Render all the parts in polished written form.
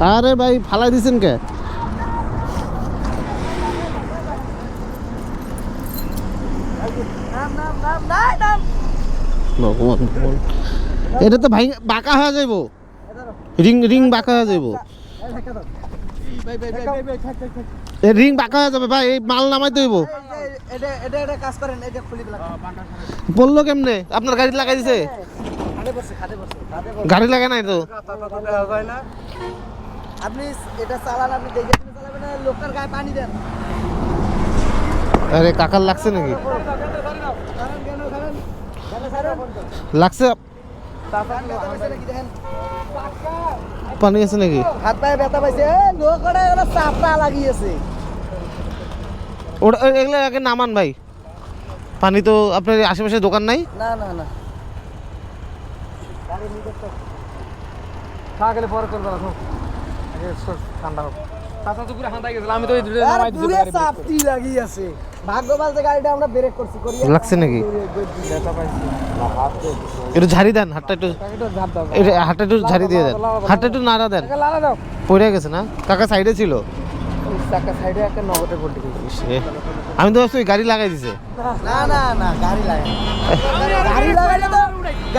আরে ভাই ফালাই দিছেন কে? এটা তো ভাই বাঁকা হয়ে যাইব, রিং রিং বাঁকা হয়ে যাইব, রিং বাঁকা হয়ে যাবে ভাই। এই মাল নামাই দইব। বললো কেমনে? আপনার গাড়ি লাগাই দিছে? গাড়ি লাগাই নাই তো। আপনি এটা চালান, আপনি দেখে চালাবেন না, লোকের গায়ে পানি দেন। আরে কাকার লাগছে নাকি? লাগছে? পানি আছে নাকি? হাত পায়ে ব্যথা পাইছে, লোকটা চাপড়া লাগিয়েছে। ওটা এগুলো আগে নামান ভাই। পানি তো আপনার আশেপাশে দোকান নাই? না না না, পরে চলবে না, ঠান্ডা হোক। আমি তো চাপটি লাগিয়েছে। ভাগ্যবান যে গাড়িটা আমরা ব্রেক করছি। লাগছে নাকি? একটু ঝাড়ি দেন হাতটা, একটু হাতটা একটু ঝাড়ি দিয়ে দেন, হাতটা একটু নাড়া দেন। পড়ে গেছে না? কাকা সাইডে ছিল। আমি তো ভাবছি গাড়ি লাগাই দিছে। না না না, গাড়ি লাগাই,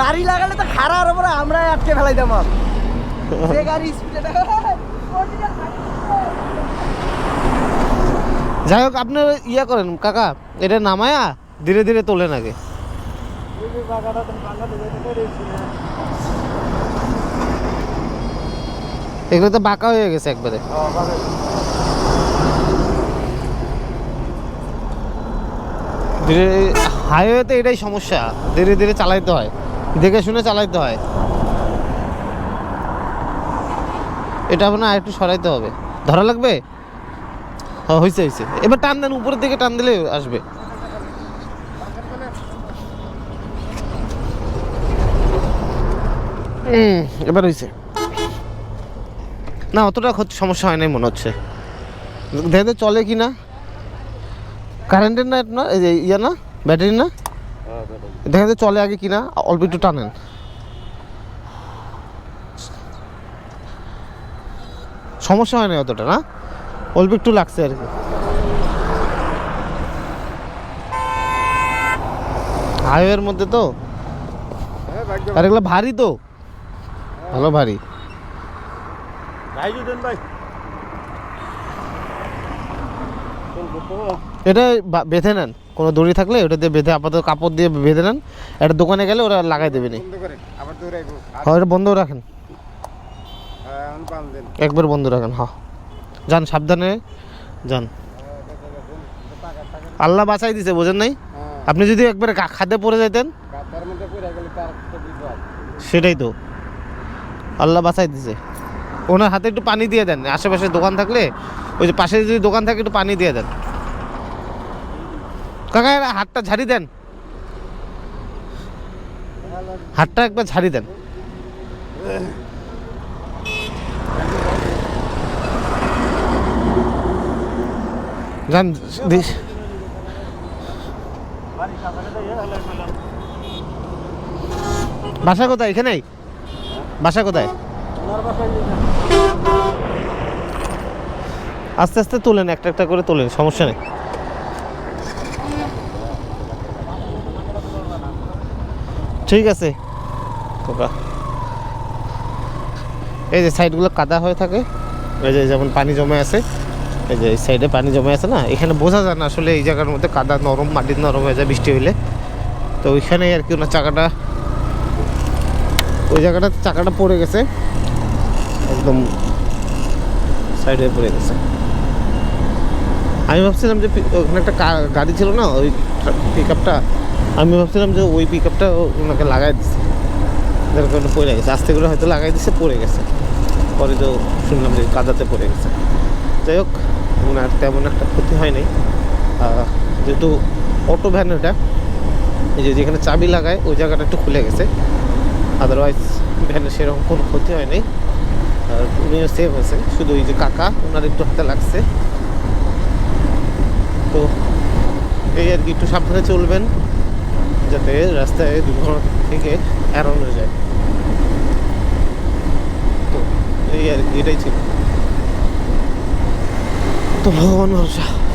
গাড়ি লাগালে তো খারাপ উপরে আমরা আটকে ফেলাই দেব। গাড়ি যাই হোক, আপনি ইয়া করেন কাকা, এটা নামায়া ধীরে ধীরে তোলেন আগে। এগুলো তো বাঁকা হয়ে গেছে একবারে। ধীরে হাইওয়েতে এটাই সমস্যা, ধীরে ধীরে চালাইতে হয়, দেখে শুনে চালাইতে হয়। এটা আপনার আর একটু সরাইতে হবে। ধরা লাগবে? হ্যাঁ হয়েছে হয়েছে। এবার টান দেন, উপরের দিকে টান দিলে আসবে। এবার হয়েছে না? অতটা সমস্যা হয় নাই মনে হচ্ছে। দেখে চলে কি না, কারেন্টের না আপনার এই যে ইয়া না, ব্যাটারি না, দেখে চলে আগে কিনা, অল্প একটু টানেন। সমস্যা হয় না অতটা না, অল্প একটু লাগছে আর কি। হাইওয়ের মধ্যে তো, আর এগুলো ভারী তো, ভালো ভারী। এটা বেঁধে নেন, কোনো দড়ি থাকলে ওটা দিয়ে বেঁধে, আপাতত কাপড় দিয়ে বেঁধে নেন। একটা দোকানে গেলে ওরা লাগাই দেবে নি। হ্যাঁ এটা বন্ধ রাখেন, একবার বন্ধ রাখেন। হ্যাঁ যান, সাবধানে যান। আল্লাহ বাঁচাই দিছে, বোঝেন নাই? আপনি যদি একবারে খাদে পড়ে যেতেন, সেটাই তো, আল্লাহ বাঁচাই দিছে। ওনার হাতে একটু পানি দিয়ে দেন, আশেপাশে দোকান থাকলে, ওই যে পাশে যদি দোকান থাকে একটু পানি দিয়ে দেন। কাকা হাতটা ঝাড়ি দেন, হাতটা একবার ঝাড়ি দেন। যান। বাসা কোথায়? এখানেই বাসা কোথায়? আস্তে আস্তে তোলেন, একটা একটা করে তোলেন, সমস্যা নেই। ঠিক আছে। এই যে সাইডগুলো কাদা হয়ে থাকে, এই যে যেমন পানি জমে আছে, এই যে এই সাইডে পানি জমে আছে না, এখানে বোঝা যায় না আসলে এই জায়গার মধ্যে কাদা নরম, মাটির নরম হয়ে যায় বৃষ্টি হইলে। তো ওইখানেই আর কি ওনার চাকাটা, ওই জায়গাটা চাকাটা পড়ে গেছে, একদম সাইডে পড়ে গেছে। আমি ভাবছিলাম যে ওখানে একটা গাড়ি ছিল না, ওই পিক আপটা, আমি ভাবছিলাম যে ওই পিক আপটা ওনাকে লাগাই দিচ্ছে, যার কারণে পড়ে গেছে। আস্তে করে হয়তো লাগাই দিচ্ছে, পড়ে গেছে। পরে তো শুনলাম যে কাদাতে পড়ে গেছে। যাই হোক, ওনার তেমন একটা ক্ষতি হয় নাই, যেহেতু অটো ভ্যান ওটা, এই যে যেখানে চাবি লাগায় ওই জায়গাটা একটু খুলে গেছে, আদারওয়াইজ ভ্যানের সেরকম কোনো ক্ষতি হয় নাই। আর উনিও সেভ হয়েছে, শুধু ওই যে কাকা ওনার একটু হাতে লাগছে। তো এই আর কি, একটু সাবধানে চলবেন যাতে রাস্তায় দুর্ঘটনা থেকে এড়ানো যায়। তো এই আর কি, এটাই ছিল। তো ভগবান ভরসা।